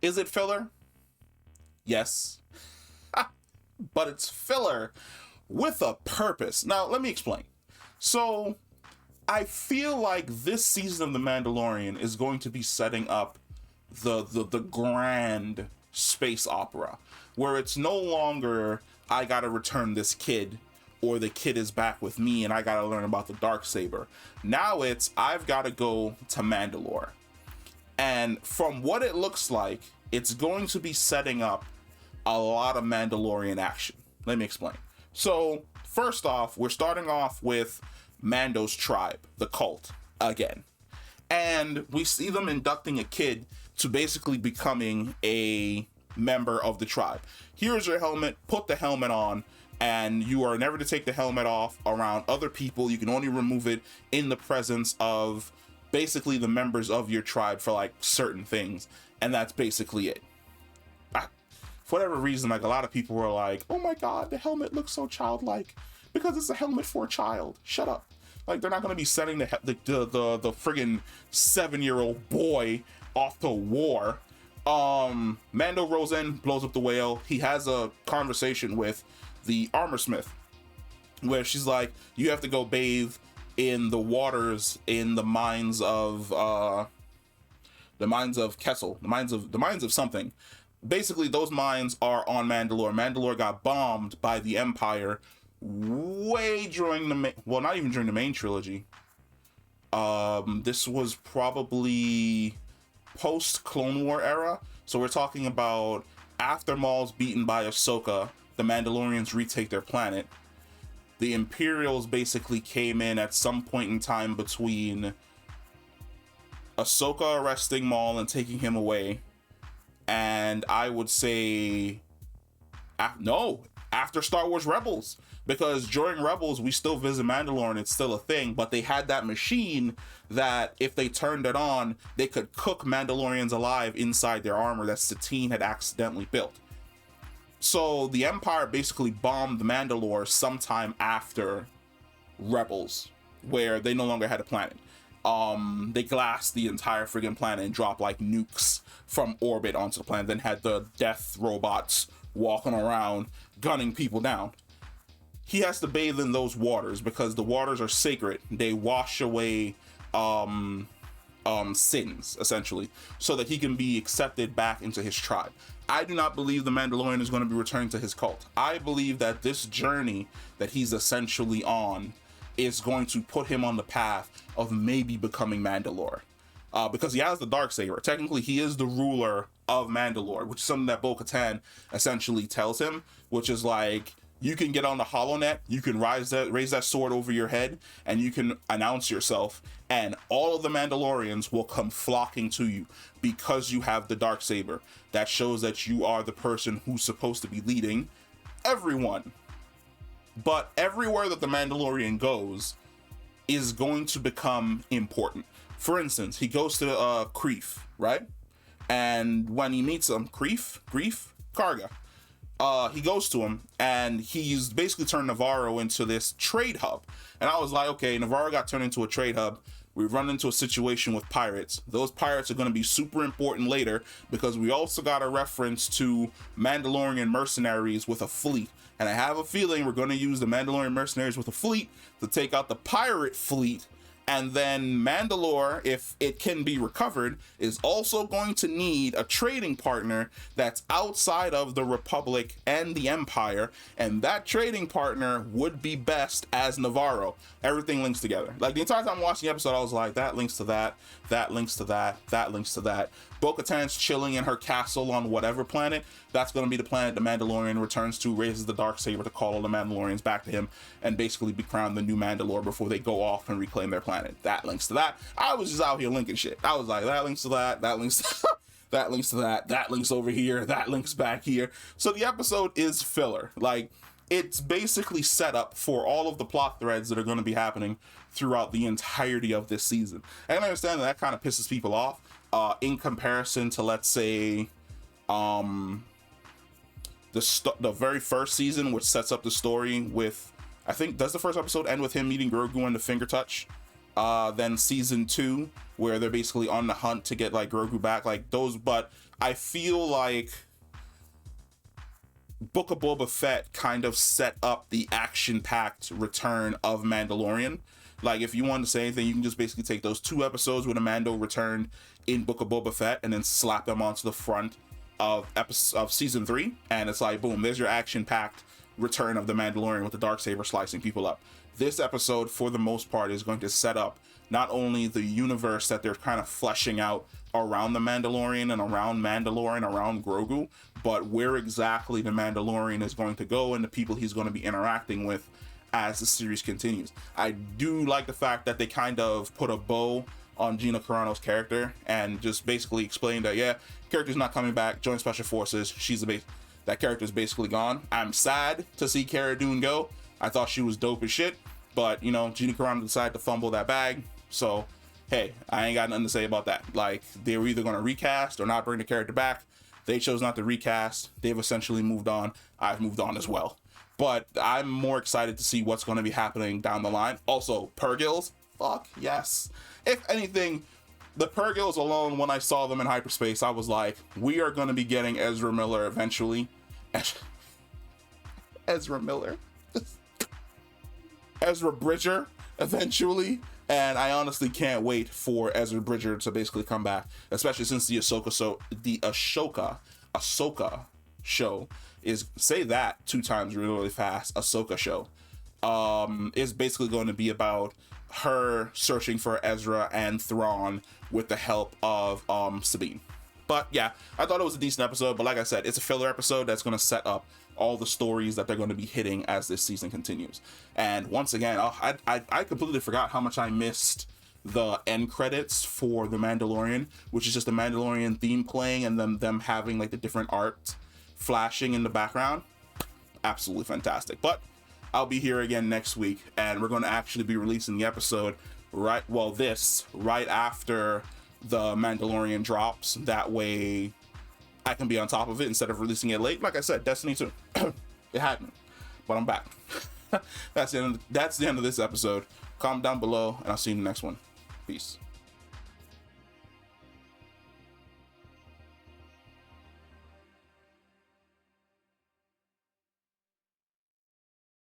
Is it filler? Yes. But it's filler with a purpose. Now, let me explain. So, I feel like this season of The Mandalorian is going to be setting up the grand space opera, where it's no longer, I gotta return this kid, or the kid is back with me and I gotta learn about the Darksaber. Now it's, I've gotta go to Mandalore. And from what it looks like, it's going to be setting up a lot of Mandalorian action. Let me explain. So, first off, we're starting off with Mando's tribe, the cult, again. And we see them inducting a kid to basically becoming a member of the tribe. Here's your helmet, put the helmet on, and you are never to take the helmet off around other people. You can only remove it in the presence of basically the members of your tribe for like certain things, and that's basically it. For whatever reason, like a lot of people were like, oh my god, the helmet looks so childlike because it's a helmet for a child. Shut up. Like, they're not going to be sending the friggin' 7-year-old boy off to war. Mando rolls in, blows up the whale. He has a conversation with the armor smith where she's like, you have to go bathe in the waters in the mines of Kessel, the mines of something. Basically, those mines are on Mandalore. Mandalore got bombed by the Empire way during the not even during the main trilogy. This was probably post Clone War era. So we're talking about after Maul's beaten by Ahsoka, the Mandalorians retake their planet. The Imperials basically came in at some point in time between Ahsoka arresting Maul and taking him away, and I would say after Star Wars Rebels, because during Rebels we still visit Mandalore and it's still a thing, but they had that machine that if they turned it on, they could cook Mandalorians alive inside their armor that Satine had accidentally built. So the Empire basically bombed Mandalore sometime after Rebels, where they no longer had a planet. They glassed the entire friggin' planet and dropped like nukes from orbit onto the planet, then had the death robots walking around gunning people down. He has to bathe in those waters because the waters are sacred. They wash away sins, essentially, so that he can be accepted back into his tribe. I do not believe the Mandalorian is going to be returning to his cult. I believe that this journey that he's essentially on is going to put him on the path of maybe becoming Mandalore. Because he has the Darksaber. Technically, he is the ruler of Mandalore, which is something that Bo-Katan essentially tells him, which is like, you can get on the HoloNet, you can raise that sword over your head, and you can announce yourself, and all of the Mandalorians will come flocking to you because you have the Darksaber. That shows that you are the person who's supposed to be leading everyone. But everywhere that the Mandalorian goes is going to become important. For instance, he goes to Kreef, right? And when he meets him, Karga, he goes to him, and he's basically turned Navarro into this trade hub. And I was like, okay, Navarro got turned into a trade hub. We run into a situation with pirates. Those pirates are going to be super important later because we also got a reference to Mandalorian mercenaries with a fleet. And I have a feeling we're going to use the Mandalorian mercenaries with a fleet to take out the pirate fleet. And then Mandalore, if it can be recovered, is also going to need a trading partner that's outside of the Republic and the Empire. And that trading partner would be best as Navarro. Everything links together. Like, the entire time I'm watching the episode, I was like, that links to that, that links to that, that links to that. Bo-Katan's chilling in her castle on whatever planet. That's going to be the planet the Mandalorian returns to, raises the Darksaber to call all the Mandalorians back to him, and basically be crowned the new Mandalore before they go off and reclaim their planet. That links to that. I was just out here linking shit. I was like, that links to that, that links to that links to that, that links over here, that links back here. So the episode is filler. Like, it's basically set up for all of the plot threads that are going to be happening throughout the entirety of this season. And I understand that kind of pisses people off in comparison to, let's say, the very first season, which sets up the story with, I think, does the first episode end with him meeting Grogu and the finger touch? Then season 2, where they're basically on the hunt to get like Grogu back, like those. But I feel like Book of Boba Fett kind of set up the action-packed return of Mandalorian. Like, if you want to say anything, you can just basically take those 2 episodes where the Mando returned in Book of Boba Fett and then slap them onto the front of season 3, and it's like, boom, there's your action-packed return of the Mandalorian with the Darksaber slicing people up. This episode, for the most part, is going to set up not only the universe that they're kind of fleshing out around the Mandalorian and around Mandalore and around Grogu, but where exactly the Mandalorian is going to go and the people he's going to be interacting with as the series continues. I do like the fact that they kind of put a bow on Gina Carano's character and just basically explained that, yeah, character's not coming back, join Special Forces, that character's basically gone. I'm sad to see Cara Dune go. I thought she was dope as shit, but, you know, Gina Carano decided to fumble that bag, so hey, I ain't got nothing to say about that. Like, they were either going to recast or not bring the character back. They chose not to recast. They've essentially moved on. I've moved on as well. But I'm more excited to see what's going to be happening down the line. Also, Purgils, fuck yes. If anything, the Purgils alone, when I saw them in hyperspace, I was like, we are going to be getting Ezra Miller eventually. Ezra Miller. Ezra Bridger eventually. And I honestly can't wait for Ezra Bridger to basically come back, especially since the Ahsoka show is, say that 2 times really fast, Ahsoka show, is basically going to be about her searching for Ezra and Thrawn with the help of Sabine. But yeah, I thought it was a decent episode, but like I said, it's a filler episode that's going to set up all the stories that they're going to be hitting as this season continues. And once again, I completely forgot how much I missed the end credits for The Mandalorian, which is just the Mandalorian theme playing and them having like the different art flashing in the background. Absolutely fantastic. But I'll be here again next week, and we're going to actually be releasing the episode right after the Mandalorian drops. That way I can be on top of it instead of releasing it late. Like I said, Destiny 2. It happened, but I'm back. That's the end of this episode. Comment down below, and I'll see you in the next one. Peace.